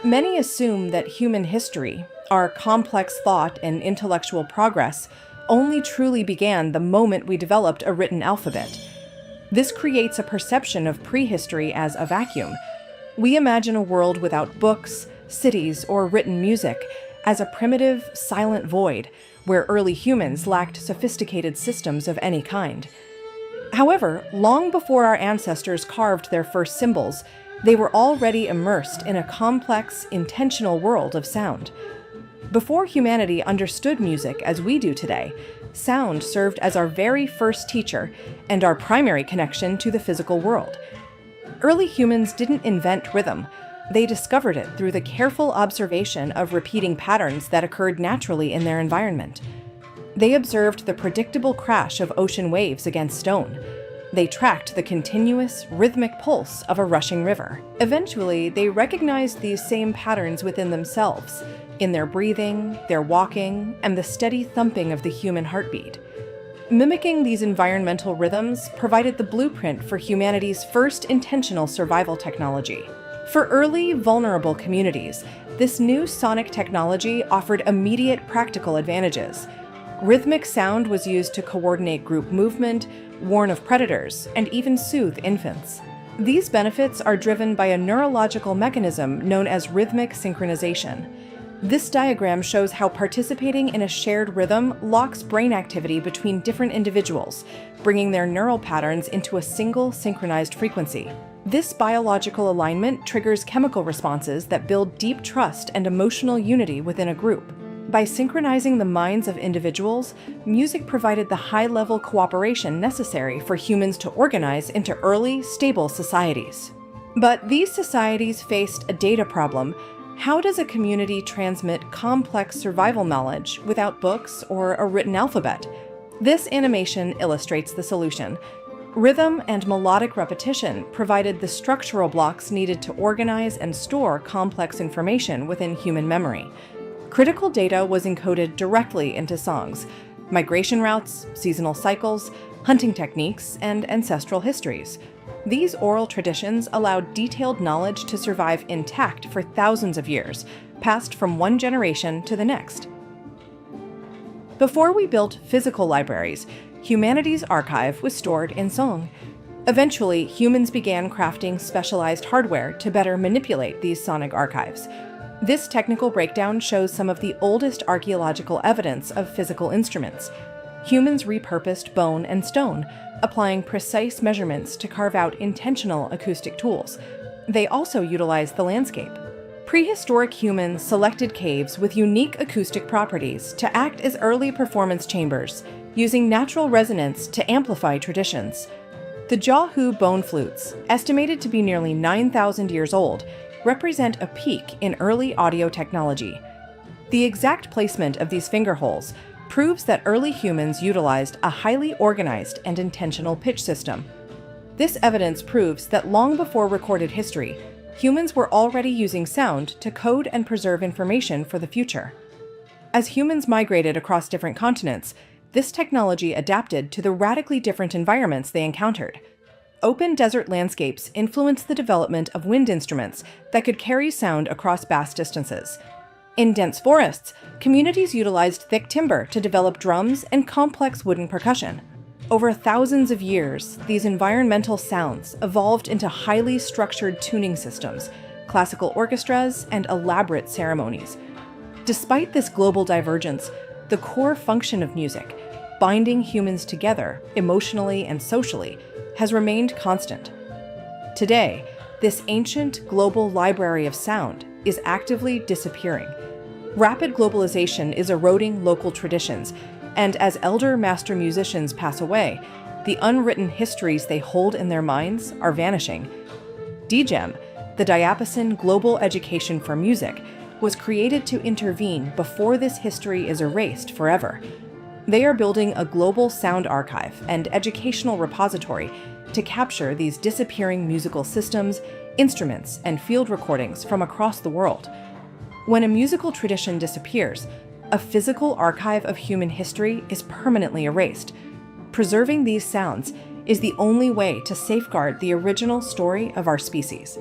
Many assume that human history, our complex thought and intellectual progress, only truly began the moment we developed a written alphabet. This creates a perception of prehistory as a vacuum. We imagine a world without books, cities, or written music as a primitive, silent void where early humans lacked sophisticated systems of any kind. However, long before our ancestors carved their first symbols, they were already immersed in a complex, intentional world of sound. Before humanity understood music as we do today, sound served as our very first teacher and our primary connection to the physical world. Early humans didn't invent rhythm. They discovered it through the careful observation of repeating patterns that occurred naturally in their environment. They observed the predictable crash of ocean waves against stone. They tracked the continuous, rhythmic pulse of a rushing river. Eventually, they recognized these same patterns within themselves, in their breathing, their walking, and the steady thumping of the human heartbeat. Mimicking these environmental rhythms provided the blueprint for humanity's first intentional survival technology. For early, vulnerable communities, this new sonic technology offered immediate practical advantages. Rhythmic sound was used to coordinate group movement, warn of predators, and even soothe infants. These benefits are driven by a neurological mechanism known as rhythmic synchronization. This diagram shows how participating in a shared rhythm locks brain activity between different individuals, bringing their neural patterns into a single synchronized frequency. This biological alignment triggers chemical responses that build deep trust and emotional unity within a group. By synchronizing the minds of individuals, music provided the high-level cooperation necessary for humans to organize into early, stable societies. But these societies faced a data problem. How does a community transmit complex survival knowledge without books or a written alphabet? This animation illustrates the solution. Rhythm and melodic repetition provided the structural blocks needed to organize and store complex information within human memory. Critical data was encoded directly into songs: migration routes, seasonal cycles, hunting techniques, and ancestral histories. These oral traditions allowed detailed knowledge to survive intact for thousands of years, passed from one generation to the next. Before we built physical libraries, humanity's archive was stored in song. Eventually, humans began crafting specialized hardware to better manipulate these sonic archives. This technical breakdown shows some of the oldest archaeological evidence of physical instruments. Humans repurposed bone and stone, applying precise measurements to carve out intentional acoustic tools. They also utilized the landscape. Prehistoric humans selected caves with unique acoustic properties to act as early performance chambers, using natural resonance to amplify traditions. The Jahu bone flutes, estimated to be nearly 9,000 years old, represent a peak in early audio technology. The exact placement of these finger holes proves that early humans utilized a highly organized and intentional pitch system. This evidence proves that long before recorded history, humans were already using sound to code and preserve information for the future. As humans migrated across different continents, this technology adapted to the radically different environments they encountered. Open desert landscapes influenced the development of wind instruments that could carry sound across vast distances. In dense forests, communities utilized thick timber to develop drums and complex wooden percussion. Over thousands of years, these environmental sounds evolved into highly structured tuning systems, classical orchestras, and elaborate ceremonies. Despite this global divergence, the core function of music, binding humans together emotionally and socially, has remained constant. Today, this ancient global library of sound is actively disappearing. Rapid globalization is eroding local traditions, and as elder master musicians pass away, the unwritten histories they hold in their minds are vanishing. DGEM, the Diapason Global Education for Music, was created to intervene before this history is erased forever. They are building a global sound archive and educational repository to capture these disappearing musical systems, instruments, and field recordings from across the world. When a musical tradition disappears, a physical archive of human history is permanently erased. Preserving these sounds is the only way to safeguard the original story of our species.